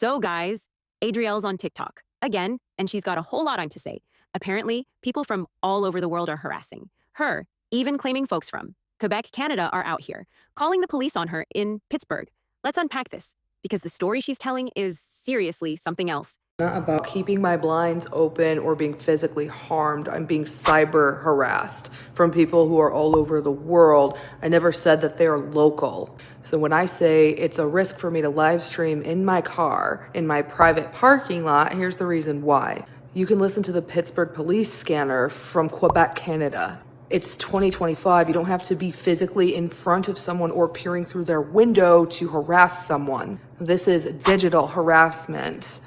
So, guys, Adrielle's on TikTok again, and she's got a whole lot on to say. Apparently, people from all over the world are harassing her, even claiming folks from Quebec, Canada are out here, calling the police on her in Pittsburgh. Let's unpack this, because the story she's telling is seriously something else. Not about keeping my blinds open or being physically harmed. I'm being cyber harassed from people who are all over the world. I never said that they're local. So when I say it's a risk for me to live stream in my car, in my private parking lot, here's the reason why. You can listen to the Pittsburgh police scanner from Quebec, Canada. It's 2025. You don't have to be physically in front of someone or peering through their window to harass someone. This is digital harassment.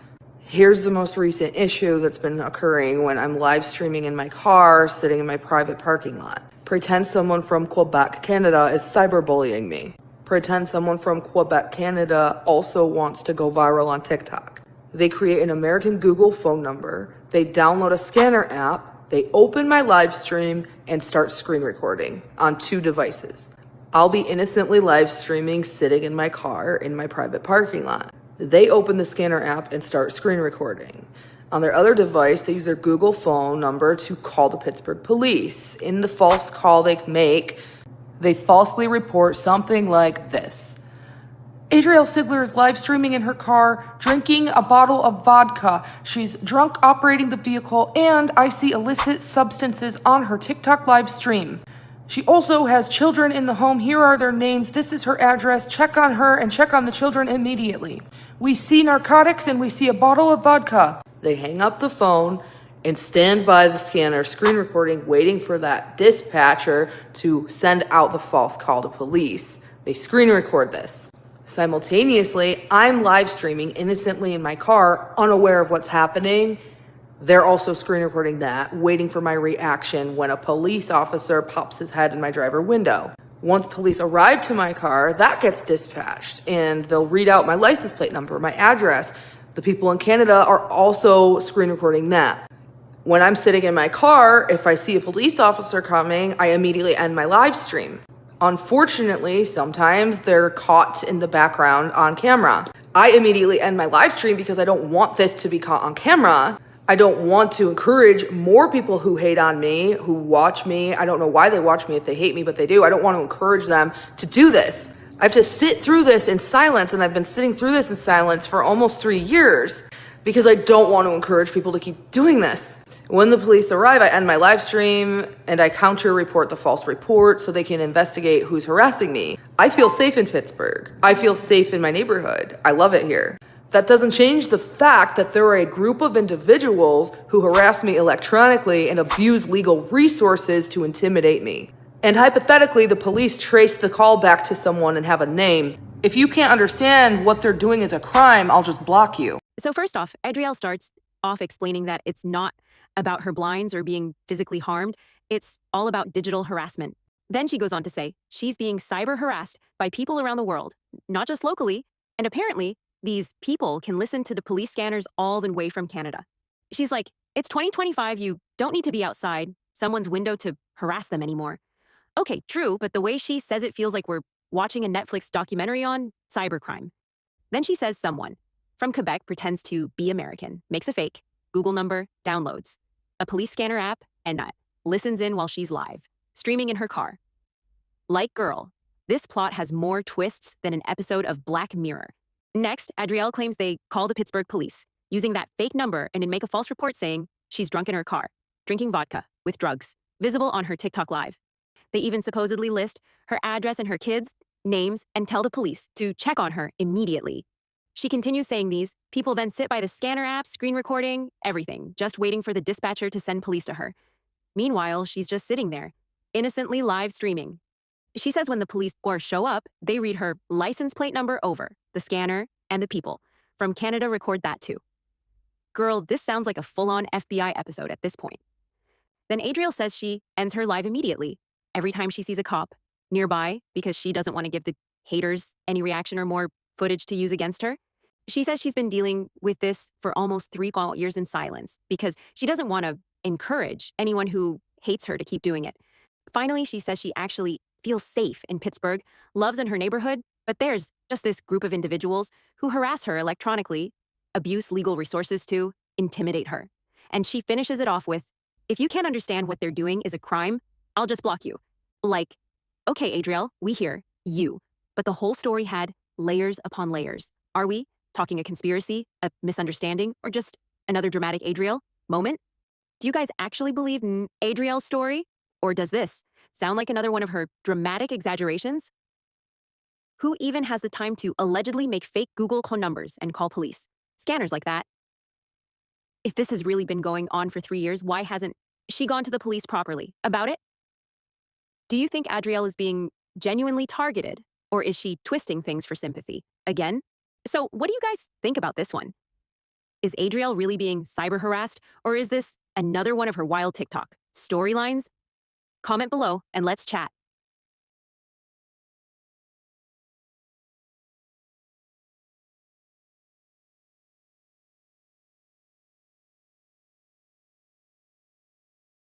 Here's the most recent issue that's been occurring when I'm live streaming in my car, sitting in my private parking lot. Pretend someone from Quebec, Canada is cyberbullying me. Pretend someone from Quebec, Canada also wants to go viral on TikTok. They create an American Google phone number. They download a scanner app. They open my live stream and start screen recording on 2 devices. I'll be innocently live streaming sitting in my car in my private parking lot. They open the scanner app and start screen recording. On their other device, they use their Google phone number to call the Pittsburgh police. In the false call they make, they falsely report something like this. Adrielle Sigler is live streaming in her car, drinking a bottle of vodka. She's drunk operating the vehicle, and I see illicit substances on her TikTok live stream. She also has children in the home. Here are their names. This is her address. Check on her and check on the children immediately. We see narcotics and we see a bottle of vodka. They hang up the phone and stand by the scanner, screen recording, waiting for that dispatcher to send out the false call to police. They screen record this. Simultaneously, I'm live streaming innocently in my car, unaware of what's happening. They're also screen recording that, waiting for my reaction when a police officer pops his head in my driver window. Once police arrive to my car, that gets dispatched, and they'll read out my license plate number, my address. The people in Canada are also screen recording that. When I'm sitting in my car, if I see a police officer coming, I immediately end my live stream. Unfortunately, sometimes they're caught in the background on camera. I immediately end my live stream because I don't want this to be caught on camera. I don't want to encourage more people who hate on me, who watch me. I don't know why they watch me if they hate me, but they do. I don't want to encourage them to do this. I have to sit through this in silence, and I've been sitting through this in silence for almost 3 years because I don't want to encourage people to keep doing this. When the police arrive, I end my live stream and I counter report the false report so they can investigate who's harassing me. I feel safe in Pittsburgh. I feel safe in my neighborhood. I love it here. That doesn't change the fact that there are a group of individuals who harass me electronically and abuse legal resources to intimidate me. And hypothetically, the police trace the call back to someone and have a name. If you can't understand what they're doing is a crime, I'll just block you. So first off, Adrielle starts off explaining that it's not about her blinds or being physically harmed. It's all about digital harassment. Then she goes on to say she's being cyber harassed by people around the world, not just locally, and apparently these people can listen to the police scanners all the way from Canada. She's like, it's 2025, you don't need to be outside someone's window to harass them anymore. Okay, true, but the way she says it feels like we're watching a Netflix documentary on cybercrime. Then she says someone from Quebec pretends to be American, makes a fake Google number, downloads a police scanner app, and listens in while she's live, streaming in her car. Like girl, this plot has more twists than an episode of Black Mirror. Next, Adrielle claims they call the Pittsburgh police, using that fake number and then make a false report saying she's drunk in her car, drinking vodka with drugs, visible on her TikTok live. They even supposedly list her address and her kids' names and tell the police to check on her immediately. She continues saying these. People then sit by the scanner app, screen recording, everything, just waiting for the dispatcher to send police to her. Meanwhile, she's just sitting there, innocently live streaming. She says when the police show up, they read her license plate number over, the scanner, and the people. From Canada record that too. Girl, this sounds like a full-on FBI episode at this point. Then Adrielle says she ends her live immediately, every time she sees a cop nearby, because she doesn't want to give the haters any reaction or more footage to use against her. She says she's been dealing with this for almost 3 years in silence because she doesn't want to encourage anyone who hates her to keep doing it. Finally, she says she actually feels safe in Pittsburgh, loves in her neighborhood, but there's just this group of individuals who harass her electronically abuse legal resources to intimidate her. And she finishes it off with, if you can't understand what they're doing is a crime, I'll just block you. Like, okay, Adrielle, we hear you. But the whole story had layers upon layers. Are we talking a conspiracy, a misunderstanding, or just another dramatic Adrielle moment? Do you guys actually believe in Adrielle's story? Or does this sound like another one of her dramatic exaggerations? Who even has the time to allegedly make fake Google phone numbers and call police? Scanners like that. If this has really been going on for 3 years, why hasn't she gone to the police properly about it? Do you think Adrielle is being genuinely targeted, or is she twisting things for sympathy? Again? So, what do you guys think about this one? Is Adrielle really being cyber harassed, or is this another one of her wild TikTok storylines? Comment below and let's chat.